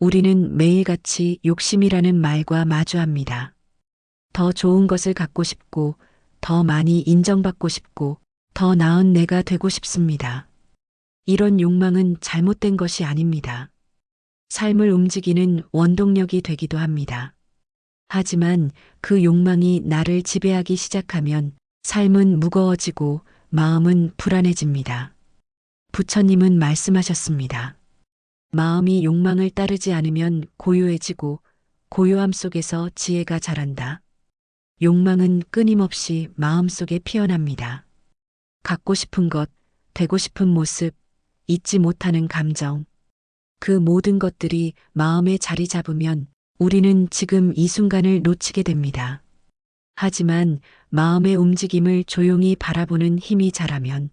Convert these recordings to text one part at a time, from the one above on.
우리는 매일같이 욕심이라는 말과 마주합니다. 더 좋은 것을 갖고 싶고, 더 많이 인정받고 싶고, 더 나은 내가 되고 싶습니다. 이런 욕망은 잘못된 것이 아닙니다. 삶을 움직이는 원동력이 되기도 합니다. 하지만 그 욕망이 나를 지배하기 시작하면 삶은 무거워지고 마음은 불안해집니다. 부처님은 말씀하셨습니다. 마음이 욕망을 따르지 않으면 고요해지고 고요함 속에서 지혜가 자란다. 욕망은 끊임없이 마음속에 피어납니다. 갖고 싶은 것, 되고 싶은 모습, 잊지 못하는 감정. 그 모든 것들이 마음에 자리 잡으면 우리는 지금 이 순간을 놓치게 됩니다. 하지만 마음의 움직임을 조용히 바라보는 힘이 자라면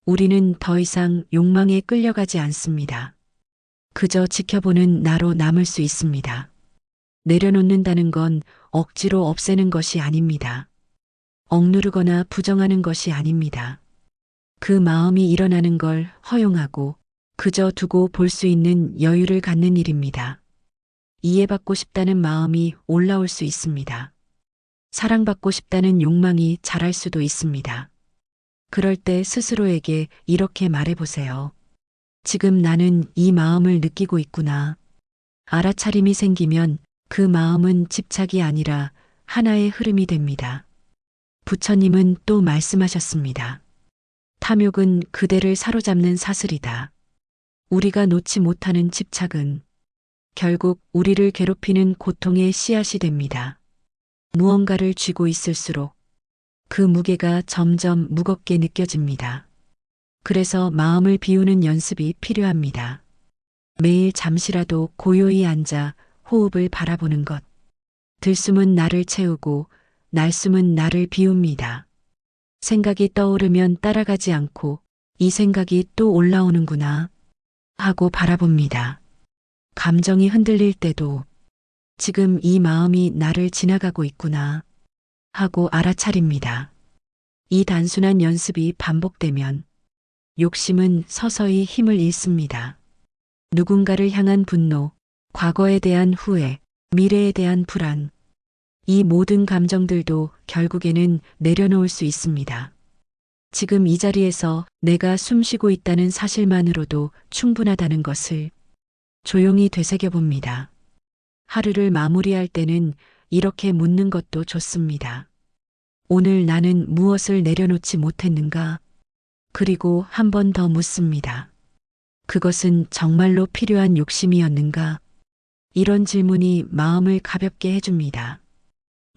우리는 더 이상 욕망에 끌려가지 않습니다. 그저 지켜보는 나로 남을 수 있습니다. 내려놓는다는 건 억지로 없애는 것이 아닙니다. 억누르거나 부정하는 것이 아닙니다. 그 마음이 일어나는 걸 허용하고 그저 두고 볼 수 있는 여유를 갖는 일입니다. 이해받고 싶다는 마음이 올라올 수 있습니다. 사랑받고 싶다는 욕망이 자랄 수도 있습니다. 그럴 때 스스로에게 이렇게 말해보세요. 지금 나는 이 마음을 느끼고 있구나. 알아차림이 생기면 그 마음은 집착이 아니라 하나의 흐름이 됩니다. 부처님은 또 말씀하셨습니다. 탐욕은 그대를 사로잡는 사슬이다. 우리가 놓지 못하는 집착은 결국 우리를 괴롭히는 고통의 씨앗이 됩니다. 무언가를 쥐고 있을수록 그 무게가 점점 무겁게 느껴집니다. 그래서 마음을 비우는 연습이 필요합니다. 매일 잠시라도 고요히 앉아 호흡을 바라보는 것. 들숨은 나를 채우고 날숨은 나를 비웁니다. 생각이 떠오르면 따라가지 않고 이 생각이 또 올라오는구나 하고 바라봅니다. 감정이 흔들릴 때도 지금 이 마음이 나를 지나가고 있구나 하고 알아차립니다. 이 단순한 연습이 반복되면 욕심은 서서히 힘을 잃습니다. 누군가를 향한 분노, 과거에 대한 후회, 미래에 대한 불안, 이 모든 감정들도 결국에는 내려놓을 수 있습니다. 지금 이 자리에서 내가 숨쉬고 있다는 사실만으로도 충분하다는 것을 조용히 되새겨봅니다. 하루를 마무리할 때는 이렇게 묻는 것도 좋습니다. 오늘 나는 무엇을 내려놓지 못했는가? 그리고 한 번 더 묻습니다. 그것은 정말로 필요한 욕심이었는가? 이런 질문이 마음을 가볍게 해줍니다.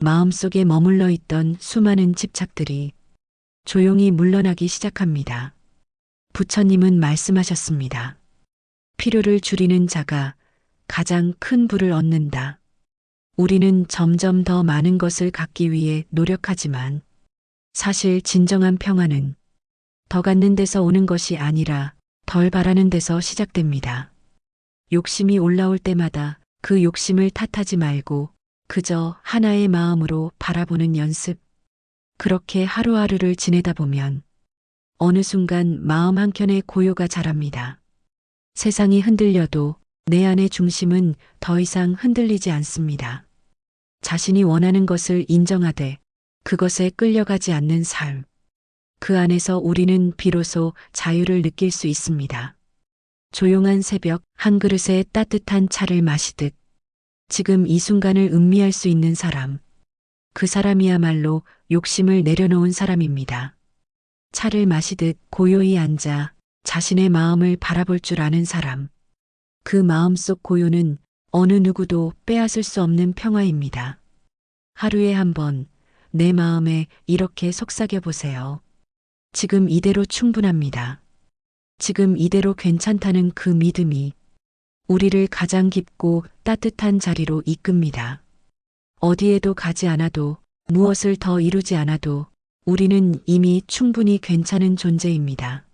마음속에 머물러 있던 수많은 집착들이 조용히 물러나기 시작합니다. 부처님은 말씀하셨습니다. 필요를 줄이는 자가 가장 큰 부를 얻는다. 우리는 점점 더 많은 것을 갖기 위해 노력하지만 사실 진정한 평화는 더 갖는 데서 오는 것이 아니라 덜 바라는 데서 시작됩니다. 욕심이 올라올 때마다 그 욕심을 탓하지 말고 그저 하나의 마음으로 바라보는 연습. 그렇게 하루하루를 지내다 보면 어느 순간 마음 한켠에 고요가 자랍니다. 세상이 흔들려도 내 안의 중심은 더 이상 흔들리지 않습니다. 자신이 원하는 것을 인정하되 그것에 끌려가지 않는 삶. 그 안에서 우리는 비로소 자유를 느낄 수 있습니다. 조용한 새벽 한 그릇에 따뜻한 차를 마시듯 지금 이 순간을 음미할 수 있는 사람. 그 사람이야말로 욕심을 내려놓은 사람입니다. 차를 마시듯 고요히 앉아 자신의 마음을 바라볼 줄 아는 사람. 그 마음속 고요는 어느 누구도 빼앗을 수 없는 평화입니다. 하루에 한 번 내 마음에 이렇게 속삭여 보세요. 지금 이대로 충분합니다. 지금 이대로 괜찮다는 그 믿음이 우리를 가장 깊고 따뜻한 자리로 이끕니다. 어디에도 가지 않아도 무엇을 더 이루지 않아도 우리는 이미 충분히 괜찮은 존재입니다.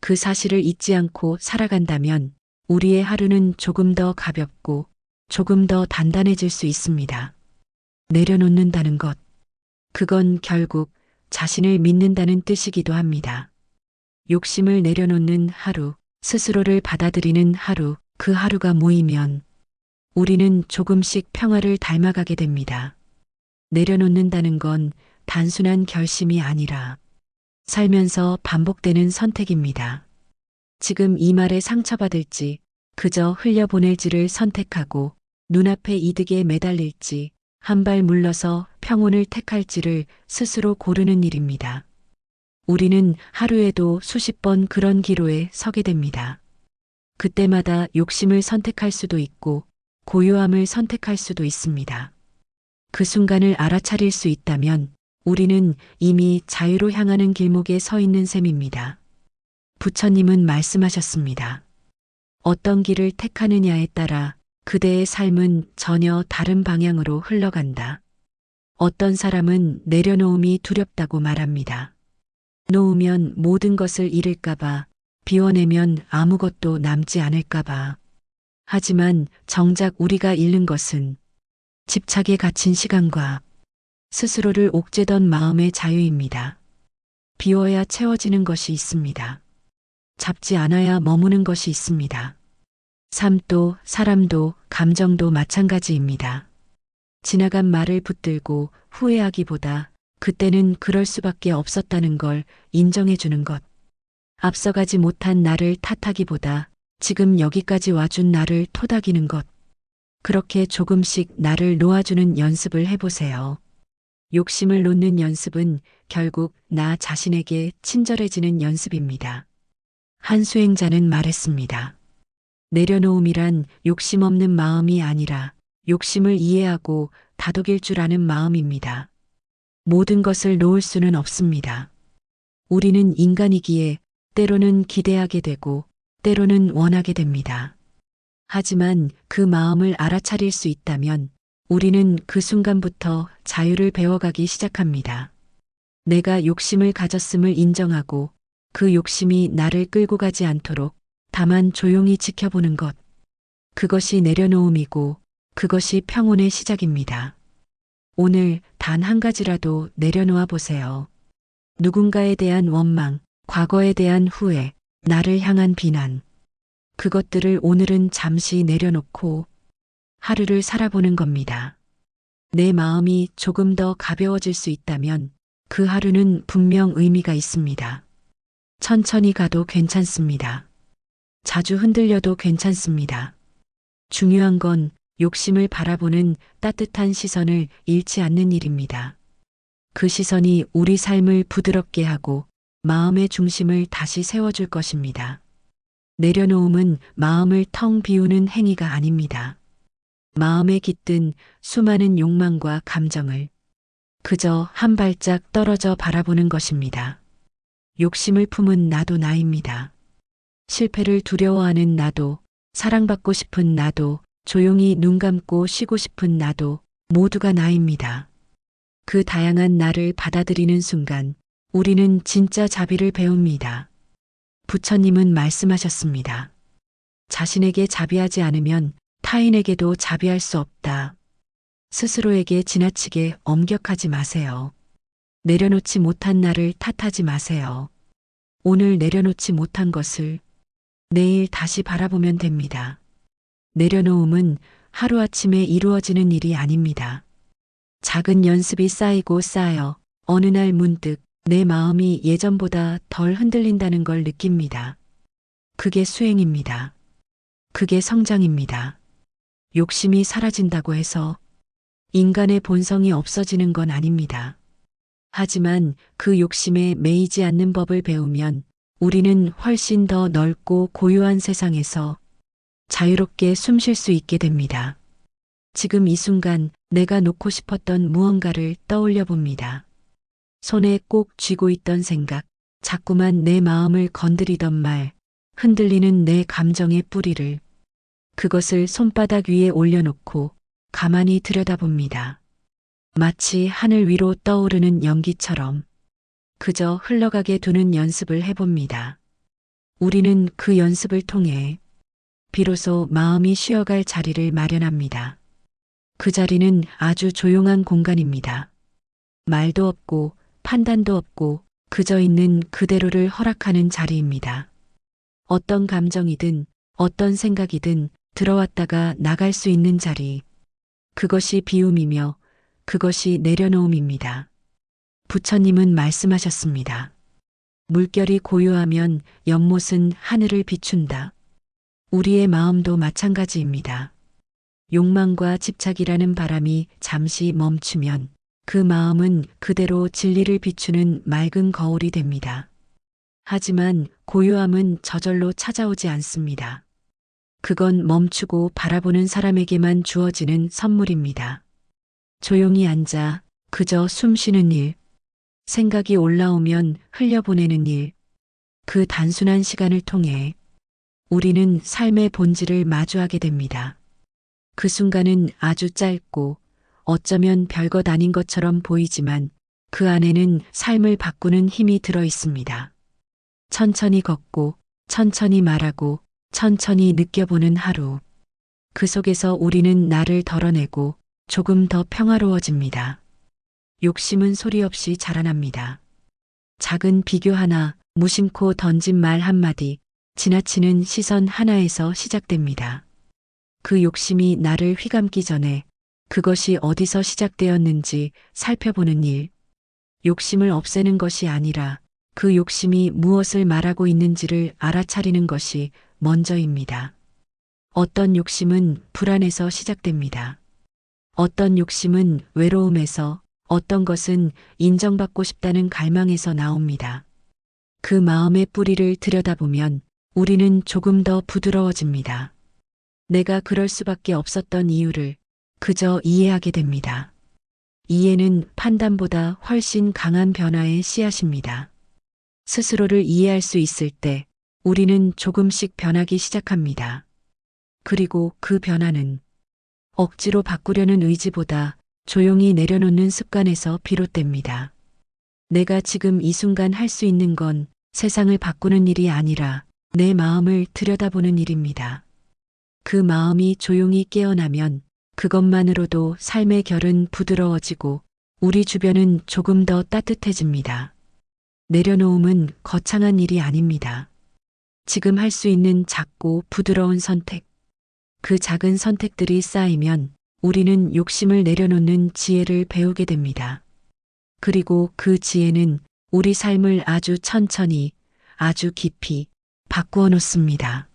그 사실을 잊지 않고 살아간다면 우리의 하루는 조금 더 가볍고 조금 더 단단해질 수 있습니다. 내려놓는다는 것. 그건 결국 자신을 믿는다는 뜻이기도 합니다. 욕심을 내려놓는 하루, 스스로를 받아들이는 하루, 그 하루가 모이면 우리는 조금씩 평화를 닮아가게 됩니다. 내려놓는다는 건 단순한 결심이 아니라 살면서 반복되는 선택입니다. 지금 이 말에 상처받을지 그저 흘려보낼지를 선택하고 눈앞의 이득에 매달릴지 한 발 물러서 평온을 택할지를 스스로 고르는 일입니다. 우리는 하루에도 수십 번 그런 기로에 서게 됩니다. 그때마다 욕심을 선택할 수도 있고 고요함을 선택할 수도 있습니다. 그 순간을 알아차릴 수 있다면 우리는 이미 자유로 향하는 길목에 서 있는 셈입니다. 부처님은 말씀하셨습니다. 어떤 길을 택하느냐에 따라 그대의 삶은 전혀 다른 방향으로 흘러간다. 어떤 사람은 내려놓음이 두렵다고 말합니다. 놓으면 모든 것을 잃을까봐, 비워내면 아무것도 남지 않을까봐. 하지만 정작 우리가 잃는 것은 집착에 갇힌 시간과 스스로를 옥죄던 마음의 자유입니다. 비워야 채워지는 것이 있습니다. 잡지 않아야 머무는 것이 있습니다. 삶도 사람도 감정도 마찬가지입니다. 지나간 말을 붙들고 후회하기보다 그때는 그럴 수밖에 없었다는 걸 인정해 주는 것. 앞서가지 못한 나를 탓하기보다 지금 여기까지 와준 나를 토닥이는 것. 그렇게 조금씩 나를 놓아주는 연습을 해보세요. 욕심을 놓는 연습은 결국 나 자신에게 친절해지는 연습입니다. 한 수행자는 말했습니다. 내려놓음이란 욕심 없는 마음이 아니라 욕심을 이해하고 다독일 줄 아는 마음입니다. 모든 것을 놓을 수는 없습니다. 우리는 인간이기에 때로는 기대하게 되고 때로는 원하게 됩니다. 하지만 그 마음을 알아차릴 수 있다면 우리는 그 순간부터 자유를 배워가기 시작합니다. 내가 욕심을 가졌음을 인정하고 그 욕심이 나를 끌고 가지 않도록 다만 조용히 지켜보는 것. 그것이 내려놓음이고 그것이 평온의 시작입니다. 오늘 단 한 가지라도 내려놓아 보세요. 누군가에 대한 원망, 과거에 대한 후회, 나를 향한 비난. 그것들을 오늘은 잠시 내려놓고 하루를 살아보는 겁니다. 내 마음이 조금 더 가벼워질 수 있다면 그 하루는 분명 의미가 있습니다. 천천히 가도 괜찮습니다. 자주 흔들려도 괜찮습니다. 중요한 건 욕심을 바라보는 따뜻한 시선을 잃지 않는 일입니다. 그 시선이 우리 삶을 부드럽게 하고 마음의 중심을 다시 세워줄 것입니다. 내려놓음은 마음을 텅 비우는 행위가 아닙니다. 마음에 깃든 수많은 욕망과 감정을 그저 한 발짝 떨어져 바라보는 것입니다. 욕심을 품은 나도 나입니다. 실패를 두려워하는 나도, 사랑받고 싶은 나도, 조용히 눈 감고 쉬고 싶은 나도 모두가 나입니다. 그 다양한 나를 받아들이는 순간 우리는 진짜 자비를 배웁니다. 부처님은 말씀하셨습니다. 자신에게 자비하지 않으면 타인에게도 자비할 수 없다. 스스로에게 지나치게 엄격하지 마세요. 내려놓지 못한 나를 탓하지 마세요. 오늘 내려놓지 못한 것을 내일 다시 바라보면 됩니다. 내려놓음은 하루아침에 이루어지는 일이 아닙니다. 작은 연습이 쌓이고 쌓여 어느 날 문득 내 마음이 예전보다 덜 흔들린다는 걸 느낍니다. 그게 수행입니다. 그게 성장입니다. 욕심이 사라진다고 해서 인간의 본성이 없어지는 건 아닙니다. 하지만 그 욕심에 매이지 않는 법을 배우면 우리는 훨씬 더 넓고 고요한 세상에서 자유롭게 숨 쉴 수 있게 됩니다. 지금 이 순간 내가 놓고 싶었던 무언가를 떠올려 봅니다. 손에 꼭 쥐고 있던 생각, 자꾸만 내 마음을 건드리던 말, 흔들리는 내 감정의 뿌리를 그것을 손바닥 위에 올려놓고 가만히 들여다봅니다. 마치 하늘 위로 떠오르는 연기처럼 그저 흘러가게 두는 연습을 해봅니다. 우리는 그 연습을 통해 비로소 마음이 쉬어갈 자리를 마련합니다. 그 자리는 아주 조용한 공간입니다. 말도 없고 판단도 없고 그저 있는 그대로를 허락하는 자리입니다. 어떤 감정이든 어떤 생각이든 들어왔다가 나갈 수 있는 자리. 그것이 비움이며 그것이 내려놓음입니다. 부처님은 말씀하셨습니다. 물결이 고요하면 연못은 하늘을 비춘다. 우리의 마음도 마찬가지입니다. 욕망과 집착이라는 바람이 잠시 멈추면 그 마음은 그대로 진리를 비추는 맑은 거울이 됩니다. 하지만 고요함은 저절로 찾아오지 않습니다. 그건 멈추고 바라보는 사람에게만 주어지는 선물입니다. 조용히 앉아 그저 숨 쉬는 일, 생각이 올라오면 흘려보내는 일, 그 단순한 시간을 통해 우리는 삶의 본질을 마주하게 됩니다. 그 순간은 아주 짧고 어쩌면 별것 아닌 것처럼 보이지만 그 안에는 삶을 바꾸는 힘이 들어 있습니다. 천천히 걷고 천천히 말하고 천천히 느껴보는 하루. 그 속에서 우리는 나를 덜어내고 조금 더 평화로워집니다. 욕심은 소리 없이 자라납니다. 작은 비교 하나, 무심코 던진 말 한마디, 지나치는 시선 하나에서 시작됩니다. 그 욕심이 나를 휘감기 전에 그것이 어디서 시작되었는지 살펴보는 일. 욕심을 없애는 것이 아니라 그 욕심이 무엇을 말하고 있는지를 알아차리는 것이 먼저입니다. 어떤 욕심은 불안에서 시작됩니다. 어떤 욕심은 외로움에서, 어떤 것은 인정받고 싶다는 갈망에서 나옵니다. 그 마음의 뿌리를 들여다보면 우리는 조금 더 부드러워집니다. 내가 그럴 수밖에 없었던 이유를 그저 이해하게 됩니다. 이해는 판단보다 훨씬 강한 변화의 씨앗입니다. 스스로를 이해할 수 있을 때 우리는 조금씩 변하기 시작합니다. 그리고 그 변화는 억지로 바꾸려는 의지보다 조용히 내려놓는 습관에서 비롯됩니다. 내가 지금 이 순간 할 수 있는 건 세상을 바꾸는 일이 아니라 내 마음을 들여다보는 일입니다. 그 마음이 조용히 깨어나면 그것만으로도 삶의 결은 부드러워지고 우리 주변은 조금 더 따뜻해집니다. 내려놓음은 거창한 일이 아닙니다. 지금 할 수 있는 작고 부드러운 선택. 그 작은 선택들이 쌓이면 우리는 욕심을 내려놓는 지혜를 배우게 됩니다. 그리고 그 지혜는 우리 삶을 아주 천천히, 아주 깊이 바꾸어 놓습니다.